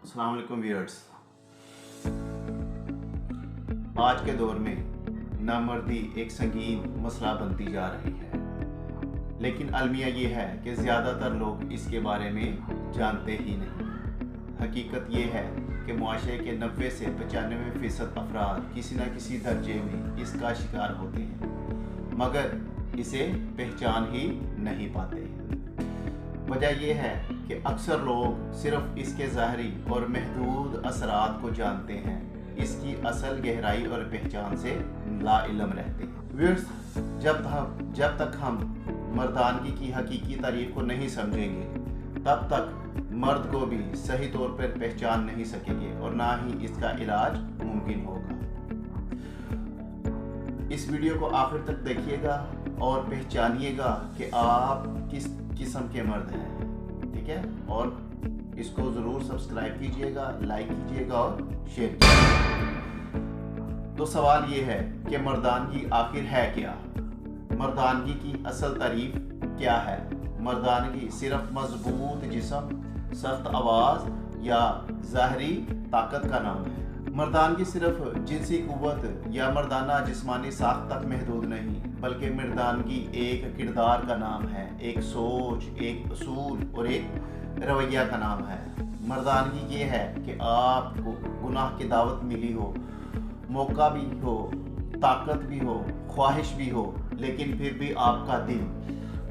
अस्सलाम वालेकुम व्यूअर्स। आज के दौर में नामर्दी एक संगीन मसला बनती जा रही है, लेकिन अलमिया ये है कि ज़्यादातर लोग इसके बारे में जानते ही नहीं। हकीकत ये है कि मुआशरे के 90 से 95% अफराद किसी न किसी दर्जे में इसका शिकार होते हैं, मगर इसे पहचान ही नहीं पाते। वजह यह है कि अक्सर लोग सिर्फ इसके ज़ाहरी और महदूद असरात को जानते हैं, इसकी असल गहराई और पहचान से लाइल्म रहते हैं। व्यूअर्स, जब तक हम मर्दानगी की हकीकी तारीफ को नहीं समझेंगे, तब तक मर्द को भी सही तौर पर पहचान नहीं सकेंगे और ना ही इसका इलाज मुमकिन होगा। इस वीडियो को आखिर तक देखिएगा और पहचानिएगा कि आप किस किस्म के मर्द हैं, ठीक है? और इसको ज़रूर सब्सक्राइब कीजिएगा, लाइक कीजिएगा और शेयर कीजिएगा। तो सवाल ये है कि मर्दानगी आखिर है क्या? मर्दानगी की असल तारीफ क्या है? मर्दानगी सिर्फ मजबूत जिस्म, सख्त आवाज़ या ज़ाहरी ताकत का नाम है? मर्दानगी सिर्फ जिनसी कुव्वत या मर्दाना जिस्मानी साख्त तक महदूद नहीं, बल्कि मर्दानगी एक किरदार का नाम है, एक सोच, एक असूल और एक रवैया का नाम है। मर्दानगी ये है कि आपको गुनाह की दावत मिली हो, मौका भी हो, ताकत भी हो, ख्वाहिश भी हो, लेकिन फिर भी आपका दिल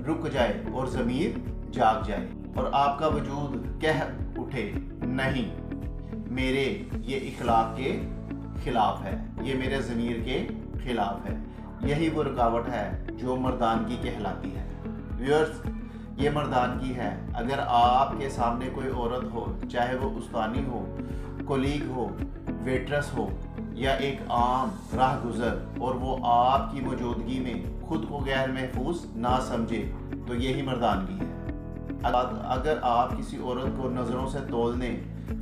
रुक जाए और ज़मीर जाग जाए और आपका वजूद कह उठे, नहीं, मेरे ये इखलाक के खिलाफ है, ये मेरे ज़मीर के खिलाफ है। यही वो रुकावट है जो मर्दानगी कहलाती है। व्यूअर्स, ये मर्दानगी है। अगर आपके सामने कोई औरत हो, चाहे वो उस्तानी हो, कोलीग हो, वेट्रेस हो या एक आम राह गुज़र, और वो आपकी मौजूदगी में खुद को गैर महफूज ना समझे, तो यही मर्दानगी है। अगर आप किसी औरत को नज़रों से तोलने,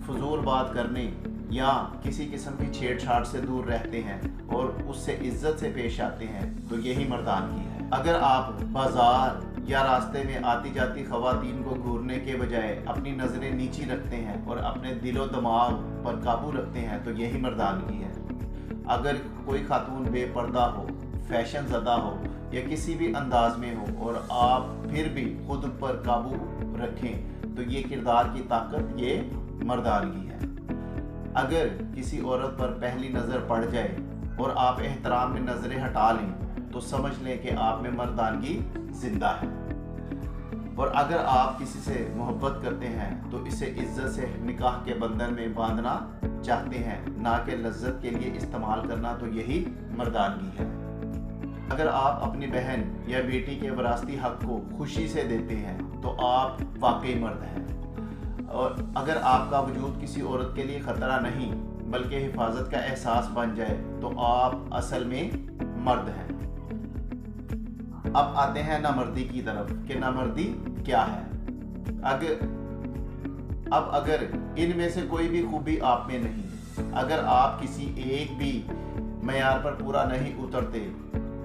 फजूल बात करने या किसी किस्म की छेड़छाड़ से दूर रहते हैं और उससे इज्जत से पेश आते हैं, तो यही मर्दानगी है। अगर आप बाजार या रास्ते में आती जाती ख़वातीन को घूरने के बजाय अपनी नज़रें नीची रखते हैं और अपने दिलो दिमाग पर काबू रखते हैं, तो यही मर्दानगी है। अगर कोई खातून बेपर्दा हो, फैशन ज़दा हो या किसी भी अंदाज में हो और आप फिर भी खुद पर काबू रखें, तो ये किरदार की ताकत, ये मर्दानगी है। अगर किसी औरत पर पहली नज़र पड़ जाए और आप एहतराम में नज़रें हटा लें, तो समझ लें कि आप में मर्दानगी जिंदा है। और अगर आप किसी से मोहब्बत करते हैं, तो इसे इज्जत से निकाह के बंधन में बांधना चाहते हैं, ना कि लज्जत के लिए इस्तेमाल करना, तो यही मर्दानगी है। अगर आप अपनी बहन या बेटी के विरासती हक को खुशी से देते हैं, तो आप वाकई मर्द हैं। और अगर आपका वजूद किसी औरत के लिए ख़तरा नहीं बल्कि हिफाजत का एहसास बन जाए, तो आप असल में मर्द हैं। अब आते हैं नामर्दी की तरफ कि नामर्दी क्या है। अगर इनमें से कोई भी खूबी आप में नहीं, अगर आप किसी एक भी मयार पर पूरा नहीं उतरते,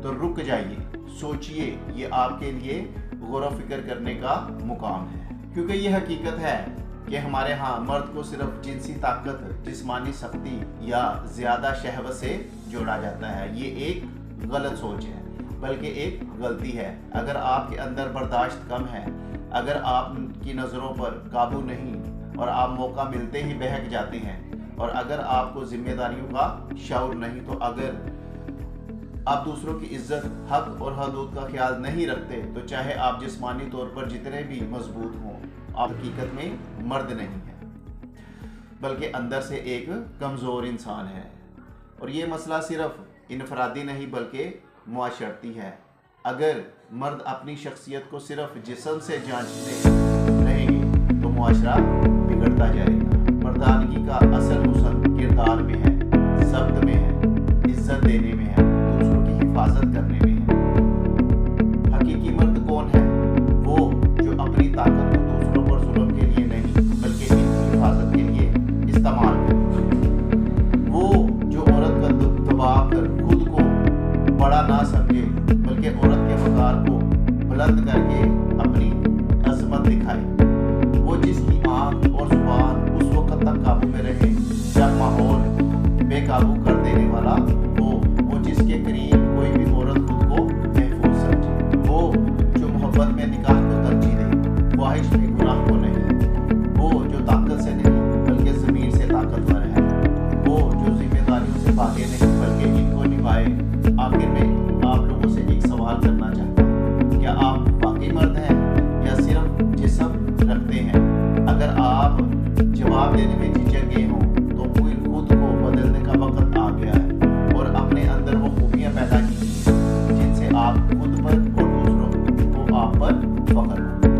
तो रुक जाइए, सोचिए, ये आपके लिए गौर व फिक्र करने का मुकाम है। क्योंकि ये हकीकत है कि हमारे यहाँ मर्द को सिर्फ जिनसी ताकत, जिस्मानी सख्ती या ज़्यादा शहवत से जोड़ा जाता है। ये एक गलत सोच है, बल्कि एक गलती है। अगर आपके अंदर बर्दाश्त कम है, अगर आपकी नज़रों पर काबू नहीं और आप मौका मिलते ही बहक जाते हैं, और अगर आपको जिम्मेदारियों का शऊर नहीं, तो अगर आप दूसरों की इज्जत, हक और हदूद का ख्याल नहीं रखते, तो चाहे आप जिस्मानी तौर पर जितने भी मजबूत हों, आप हकीकत में मर्द नहीं हैं, बल्कि अंदर से एक कमज़ोर इंसान है। और ये मसला सिर्फ इनफरादी नहीं बल्कि मुआशरती है। अगर मर्द अपनी शख्सियत को सिर्फ जिस्म से जांचते रहेंगे, तो मुआशरा बिगड़ता जाएगा। मर्दानगी का असल हुस्न किरदार में है, ज़ब्त में है, इज्जत देने में है, दूसरों की हिफाजत करने में है। हकीकी मर्द कौन है? वो जो अपनी ताकत को दूसरों पर जुल्म के लिए नहीं बल्कि इनकी हिफाजत के लिए इस्तेमाल करे। वो जो औरत का दबाव कर खुद को बड़ा ना समझे, बल्कि औरत के वकार को बुलंद करके अपनी अजमत दिखाए। वो जिसकी आँख آپ پر فخر ہو.